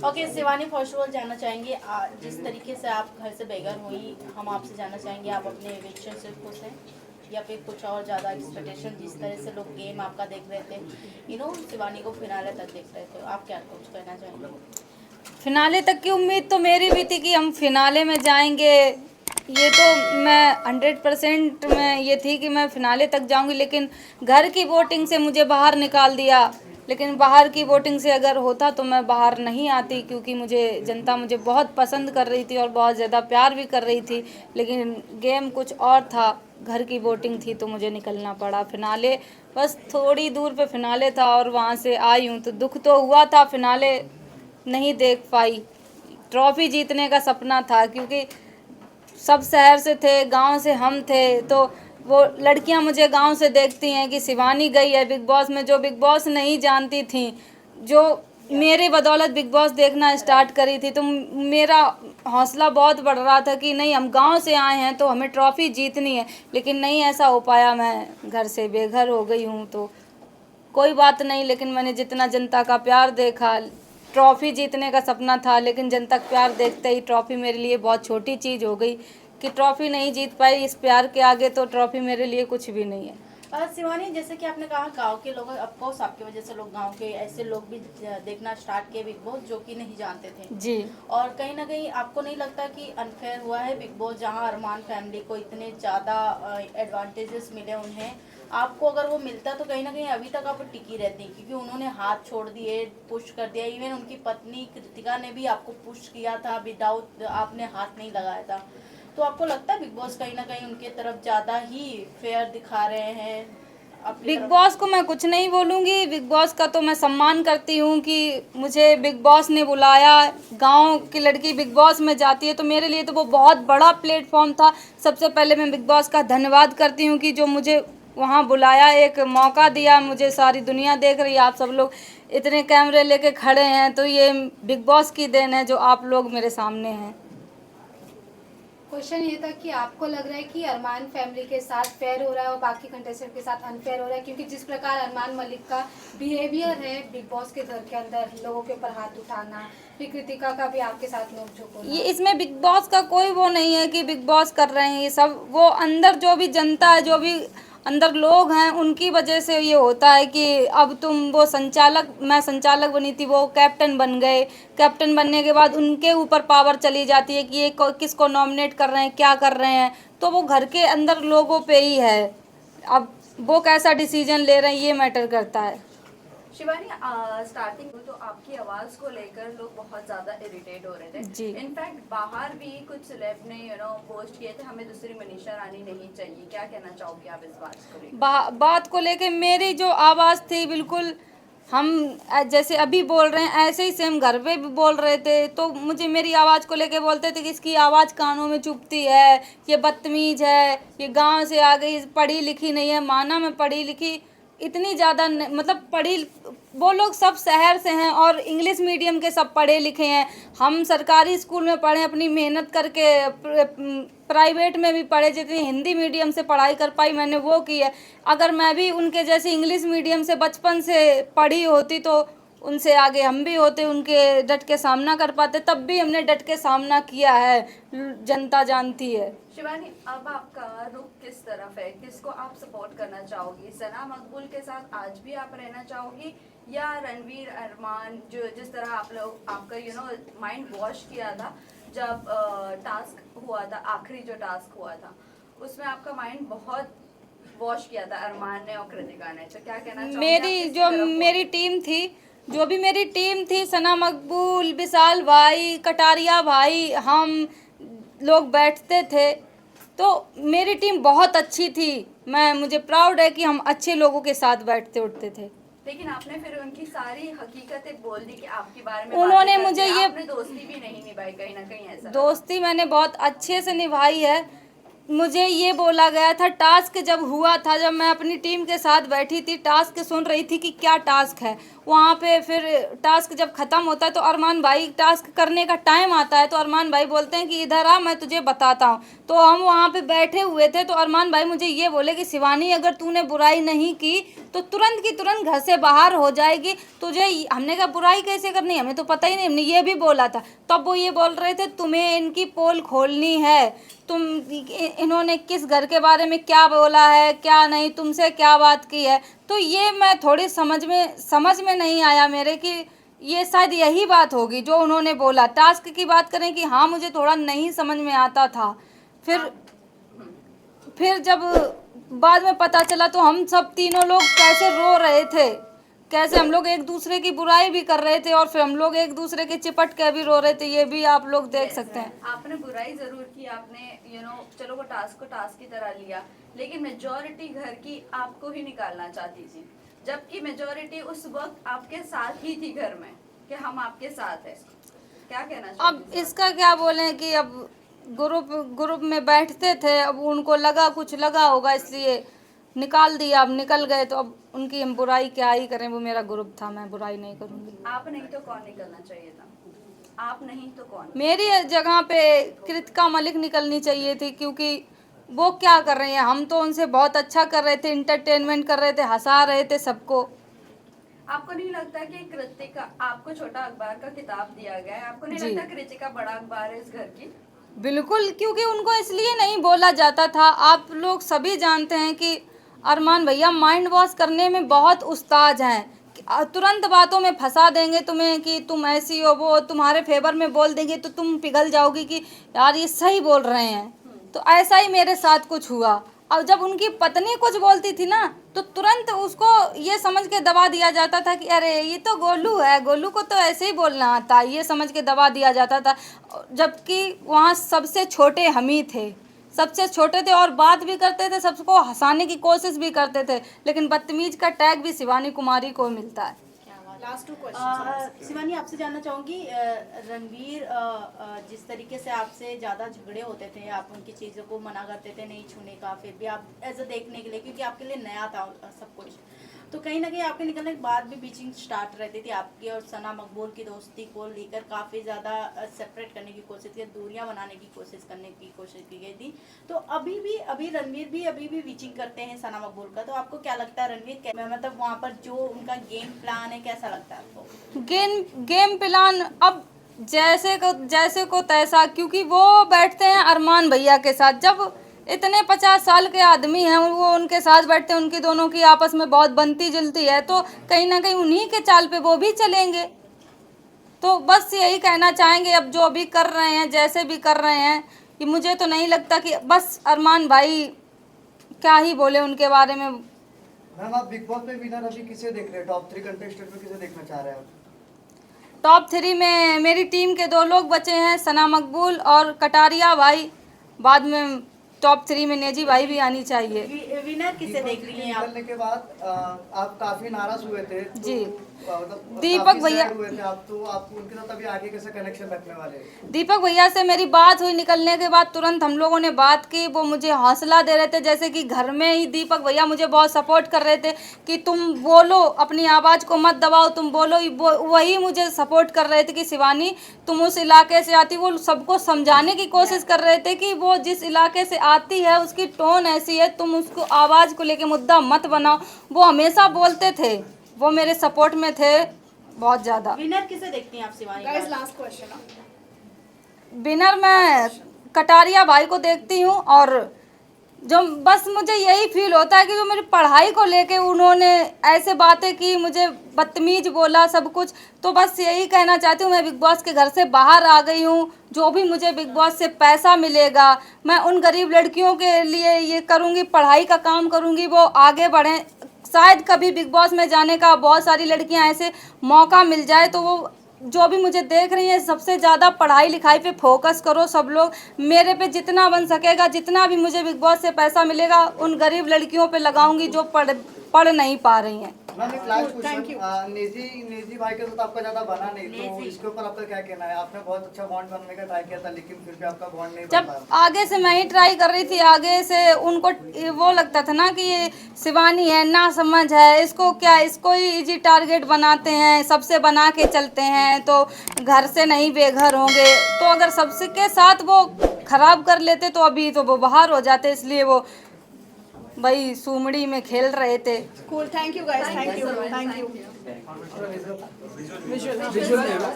Okay Shivani, first of all जानना चाहेंगे जिस तरीके से आप घर से बेघर हुई, हम आपसे जानना चाहेंगे आप अपने एविक्शन से खुश हैं या फिर कुछ और ज़्यादा एक्सपेक्टेशन, जिस तरह से लोग गेम आपका देख रहे थे, शिवानी को फिनाले तक देख रहे थे, आप क्या कुछ कहना चाहेंगे? फिनाले तक की उम्मीद तो मेरी भी थी कि हम फिनाले में जाएंगे। ये तो मैं 100% में ये थी कि मैं फिनाले तक जाऊंगी, लेकिन घर की वोटिंग से मुझे बाहर निकाल दिया। लेकिन बाहर की वोटिंग से अगर होता तो मैं बाहर नहीं आती, क्योंकि जनता मुझे बहुत पसंद कर रही थी और बहुत ज़्यादा प्यार भी कर रही थी। लेकिन गेम कुछ और था, घर की वोटिंग थी, तो मुझे निकलना पड़ा। फिनाले बस थोड़ी दूर पे फिनाले था और वहाँ से आई हूँ, तो दुख तो हुआ था, फिनाले नहीं देख पाई। ट्रॉफी जीतने का सपना था, क्योंकि सब शहर से थे, गांव से हम थे, तो वो लड़कियां मुझे गांव से देखती हैं कि शिवानी गई है बिग बॉस में, जो बिग बॉस नहीं जानती थी, जो मेरे बदौलत बिग बॉस देखना स्टार्ट करी थी। तो मेरा हौसला बहुत बढ़ रहा था कि नहीं, हम गांव से आए हैं तो हमें ट्रॉफी जीतनी है। लेकिन नहीं ऐसा हो पाया, मैं घर से बेघर हो गई हूँ, तो कोई बात नहीं। लेकिन मैंने जितना जनता का प्यार देखा, ट्रॉफी जीतने का सपना था, लेकिन जनता का प्यार देखते ही ट्रॉफी मेरे लिए बहुत छोटी चीज़ हो गई कि ट्रॉफी नहीं जीत पाई। इस प्यार के आगे तो ट्रॉफी मेरे लिए कुछ भी नहीं है। शिवानी, जैसे कि आपने कहा गांव के लोग, ऑफकोर्स आपकी वजह से लोग, गांव के ऐसे लोग भी देखना स्टार्ट किए बिग बॉस जो कि नहीं जानते थे जी। और कहीं ना कहीं आपको नहीं लगता कि अनफेयर हुआ है बिग बॉस, जहां अरमान फैमिली को इतने ज़्यादा एडवांटेजेस मिले उन्हें, आपको अगर वो मिलता तो कहीं ना कहीं अभी तक आप टिकी रहती, क्योंकि उन्होंने हाथ छोड़ दिए, पुश कर दिया। इवन उनकी पत्नी कृतिका ने भी आपको पुश किया था विदाउट आपने हाथ नहीं लगाया था। तो आपको लगता है बिग बॉस कहीं ना कहीं उनके तरफ ज़्यादा ही फेयर दिखा रहे हैं अपनी बिग तरफ? बॉस को मैं कुछ नहीं बोलूँगी। बिग बॉस का तो मैं सम्मान करती हूँ कि मुझे बिग बॉस ने बुलाया। गांव की लड़की बिग बॉस में जाती है तो मेरे लिए तो वो बहुत बड़ा प्लेटफॉर्म था। सबसे पहले मैं बिग बॉस का धन्यवाद करती हूँ कि जो मुझे वहाँ बुलाया, एक मौका दिया। मुझे सारी दुनिया देख रही है, आप सब लोग इतने कैमरे लेके खड़े हैं, तो ये बिग बॉस की देन है जो आप लोग मेरे सामने हैं। क्वेश्चन ये था कि आपको लग रहा है कि अरमान फैमिली के साथ फेयर हो रहा है और बाकी कंटेस्टेंट के साथ अनफेयर हो रहा है, क्योंकि जिस प्रकार अरमान मलिक का बिहेवियर है बिग बॉस के घर के अंदर, लोगों के ऊपर हाथ उठाना, फिर कृतिका का भी आपके साथ नोकझोंक होना। ये इसमें बिग बॉस का कोई वो नहीं है कि बिग बॉस कर रहे हैं ये सब। वो अंदर जो भी जनता है, जो भी अंदर लोग हैं, उनकी वजह से ये होता है कि अब तुम वो संचालक, मैं संचालक बनी थी, वो कैप्टन बन गए। कैप्टन बनने के बाद उनके ऊपर पावर चली जाती है कि ये किसको नॉमिनेट कर रहे हैं, क्या कर रहे हैं। तो वो घर के अंदर लोगों पे ही है, अब वो कैसा डिसीजन ले रहे हैं ये मैटर करता है। शिवानी, स्टार्टिंग में तो आपकी आवाज को लेकर लोग बहुत ज्यादा इरिटेट हो रहे थे जी। इनफैक्ट बाहर भी कुछ सेलेब ने पोस्ट किए थे, हमें दूसरी मनीषा रानी नहीं चाहिए। क्या कहना चाहोगे आप इस बात को लेकर? बात को लेके मेरी जो आवाज़ थी, बिल्कुल हम जैसे अभी बोल रहे हैं ऐसे ही सेम घर पे भी बोल रहे थे। तो मुझे मेरी आवाज़ को लेके बोलते थे कि इसकी आवाज़ कानों में चुभती है, ये बदतमीज है, ये गांव से आ गई, पढ़ी लिखी नहीं है। माना मैं पढ़ी लिखी इतनी ज़्यादा मतलब पढ़ी, वो लोग सब शहर से हैं और इंग्लिश मीडियम के सब पढ़े लिखे हैं। हम सरकारी स्कूल में पढ़े, अपनी मेहनत करके, प्राइवेट में भी पढ़े। जितनी हिंदी मीडियम से पढ़ाई कर पाई मैंने वो की है। अगर मैं भी उनके जैसे इंग्लिश मीडियम से बचपन से पढ़ी होती तो उनसे आगे हम भी होते, उनके डट के सामना कर पाते। तब भी हमने डट के सामना किया है, जनता जानती है। शिवानी, अब आपका रुख किस तरफ है? किसको आप सपोर्ट करना चाहोगी? सना मकबूल के साथ आज भी आप रहना चाहोगी या रणवीर, अरमान, जो जिस तरह आप लोग आपका माइंड वॉश किया था जब टास्क हुआ था, आखिरी जो टास्क हुआ था उसमें आपका माइंड बहुत वॉश किया था अरमान ने और कृतिका ने, तो क्या कहना चाहोगे? मेरी जो मेरी टीम थी, जो भी मेरी टीम थी, सना मकबूल, विशाल भाई, कटारिया भाई, हम लोग बैठते थे, तो मेरी टीम बहुत अच्छी थी। मुझे प्राउड है कि हम अच्छे लोगों के साथ बैठते उठते थे। लेकिन आपने फिर उनकी सारी हकीकतें बोल दी कि आपके बारे में उन्होंने बातें मुझे करके ये आपने दोस्ती भी नहीं निभाई, कहीं ना कहीं ऐसा दोस्ती मैंने बहुत अच्छे से निभाई है। मुझे ये बोला गया था, टास्क जब हुआ था, जब मैं अपनी टीम के साथ बैठी थी, टास्क सुन रही थी कि क्या टास्क है वहाँ पे, फिर टास्क जब ख़त्म होता है तो अरमान भाई, टास्क करने का टाइम आता है तो अरमान भाई बोलते हैं कि इधर आ, मैं तुझे बताता हूँ। तो हम वहाँ पे बैठे हुए थे तो अरमान भाई मुझे ये बोले कि शिवानी, अगर तूने बुराई नहीं की तो तुरंत की तुरंत घर से बाहर हो जाएगी तुझे। हमने कहा बुराई कैसे करनी, हमें तो पता ही नहीं, हमने ये भी बोला था। तब वो ये बोल रहे थे तुम्हें इनकी पोल खोलनी है, तुम इन्होंने किस घर के बारे में क्या बोला है क्या नहीं, तुमसे क्या बात की है। तो ये मैं थोड़ी समझ में नहीं आया मेरे कि ये शायद यही बात होगी जो उन्होंने बोला। टास्क की बात करें कि हाँ मुझे थोड़ा नहीं समझ में आता था। फिर जब बाद में पता चला तो हम सब तीनों लोग कैसे रो रहे थे, कैसे हम लोग एक दूसरे की बुराई भी कर रहे थे और फिर हम लोग एक दूसरे के चिपट के भी रो रहे थे, ये भी आप लोग देख सकते हैं। आपने बुराई जरूर की, आपने चलो वो टास्क को टास्क की तरह लिया, लेकिन मेजॉरिटी घर की आपको ही निकालना चाहती थी, जबकि मेजॉरिटी उस वक्त आपके साथ ही थी घर में कि हम आपके साथ है। क्या कहना चाहती अब इसका क्या बोले कि अब ग्रुप में बैठते थे, अब उनको लगा कुछ लगा होगा इसलिए निकाल दिया, अब निकल गए तो अब उनकी हम बुराई क्या ही करें, वो मेरा ग्रुप था, मैं बुराई नहीं करूँगी। आप नहीं तो कौन निकलना चाहिए था? आप नहीं तो कौन? मेरी जगह पे कृतिका मलिक निकलनी चाहिए थी, क्योंकि वो क्या कर रही हैं, हम तो उनसे बहुत अच्छा कर रहे थे, इंटरटेनमेंट कर रहे थे, हंसा रहे थे सबको। आपको नहीं लगता कि कृतिका, आपको छोटा अखबार का किताब दिया गया है, आपको नहीं जी। लगता कृतिका बड़ा अखबार है इस घर की? बिल्कुल, क्योंकि उनको इसलिए नहीं बोला जाता था। आप लोग सभी जानते हैं कि अरमान भैया माइंड वॉश करने में बहुत उस्ताद हैं। तुरंत बातों में फंसा देंगे तुम्हें कि तुम ऐसी हो, वो तुम्हारे फेवर में बोल देंगे तो तुम पिघल जाओगी कि यार ये सही बोल रहे हैं। तो ऐसा ही मेरे साथ कुछ हुआ। और जब उनकी पत्नी कुछ बोलती थी ना तो तुरंत उसको ये समझ के दबा दिया जाता था कि अरे ये तो गोलू है, गोलू को तो ऐसे ही बोलना आता, ये समझ के दबा दिया जाता था। जबकि वहाँ सबसे छोटे हम ही थे, सबसे छोटे थे और बात भी करते थे, सबको हंसाने की कोशिश भी करते थे, लेकिन बदतमीज का टैग भी शिवानी कुमारी को मिलता है। Last 2 question. शिवानी, आपसे जानना चाहूंगी, रणवीर जिस तरीके से आपसे ज़्यादा झगड़े होते थे, आप उनकी चीज़ों को मना करते थे नहीं छूने का, फिर भी आप ऐसे देखने के लिए, क्योंकि आपके लिए नया था सब कुछ, तो कहीं ना कहीं आपके निकलने के बाद भी बीचिंग स्टार्ट रहती थी आपकी और सना मकबूल की दोस्ती को लेकर काफ़ी ज़्यादा सेपरेट करने की कोशिश की, दूरियां बनाने की कोशिश की गई थी। तो अभी रणवीर भी अभी भी बीचिंग करते हैं सना मकबूल का, तो आपको क्या लगता है रणवीर, मतलब वहाँ पर जो उनका गेम प्लान है, कैसा लगता है आपको? गेम प्लान अब जैसे को तैसा, क्योंकि वो बैठते हैं अरमान भैया के साथ। जब इतने 50 साल के आदमी हैं, वो उनके साथ बैठते हैं, उनकी दोनों की आपस में बहुत बनती जुलती है, तो कहीं ना कहीं उन्हीं के चाल पे वो भी चलेंगे। तो बस यही कहना चाहेंगे, अब जो भी कर रहे हैं, जैसे भी कर रहे हैं, कि मुझे तो नहीं लगता कि बस अरमान भाई क्या ही बोले उनके बारे में। मैम, आप बिग बॉस में विनर अभी किसे देख रहे हैं? टॉप 3 कंटेस्टेंट में किसे देखना चाह रहे हैं आप? टॉप 3 में मेरी टीम के 2 लोग बचे हैं, सना मकबूल और कटारिया भाई। बाद में टॉप 3 में नेजी भाई भी आनी चाहिए। विनर किसे देख रही हैं आप? निकलने के बाद आप काफी नाराज हुए थे तो, जी। मतलब दीपक काफी भैया sad हुए थे आप, तो आप उनके साथ अभी आगे कैसे कनेक्शन रखने वाले हैं? दीपक भैया से मेरी बात हुई, निकलने के बाद तुरंत हम लोगों ने बात की। वो मुझे हौसला दे रहे थे, जैसे कि घर में ही दीपक भैया मुझे बहुत सपोर्ट कर रहे थे कि तुम बोलो, अपनी आवाज़ को मत दबाओ, तुम बोलो। वही मुझे सपोर्ट कर रहे थे कि शिवानी तुम उस इलाके से आती, वो सबको समझाने की कोशिश कर रहे थे कि वो जिस इलाके से आती है उसकी टोन ऐसी है, तुम उसको आवाज़ को लेके मुद्दा मत बनाओ। वो हमेशा बोलते थे, वो मेरे सपोर्ट में थे बहुत ज़्यादा। विनर किसे देखती हैं आप Shivani? Guys last question. Winner मैं कटारिया भाई को देखती हूँ, और जो बस मुझे यही फील होता है कि जो मेरी पढ़ाई को लेके उन्होंने ऐसे बातें की, मुझे बदतमीज बोला सब कुछ, तो बस यही कहना चाहती हूँ, मैं बिग बॉस के घर से बाहर आ गई हूँ। जो भी मुझे बिग बॉस से पैसा मिलेगा, मैं उन गरीब लड़कियों के लिए ये करूँगी, पढ़ाई का काम करूँगी, वो आगे बढ़ें। शायद कभी बिग बॉस में जाने का बहुत सारी लड़कियां ऐसे मौका मिल जाए, तो वो जो भी मुझे देख रही हैं, सबसे ज़्यादा पढ़ाई लिखाई पे फोकस करो सब लोग। मेरे पे जितना बन सकेगा, जितना भी मुझे बिग बॉस से पैसा मिलेगा, उन गरीब लड़कियों पे लगाऊंगी जो पढ़ नहीं पा रही हैं। मैम एक लास्ट क्वेश्चन, निजी भाई के साथ आपका ज्यादा बना नहीं, तो इसके ऊपर आपका क्या कहना है? आपने बहुत अच्छा बॉन्ड बनने का ट्राई किया था, लेकिन फिर भी आपका बॉन्ड नहीं बन जब पाया। आगे से मैं ही ट्राई कर रही थी, आगे से उनको वो लगता था ना कि ये शिवानी है, ना समझ है, इसको क्या, इसको ही इजी टारगेट बनाते हैं, सबसे बना के चलते हैं तो घर से नहीं बेघर होंगे। तो अगर सबसे के साथ वो खराब कर लेते तो अभी तो वो बाहर हो जाते, इसलिए वो भाई सुमड़ी में खेल रहे थे। Cool. Thank you guys. Thank you. so much. Thank you. Thank you. Visual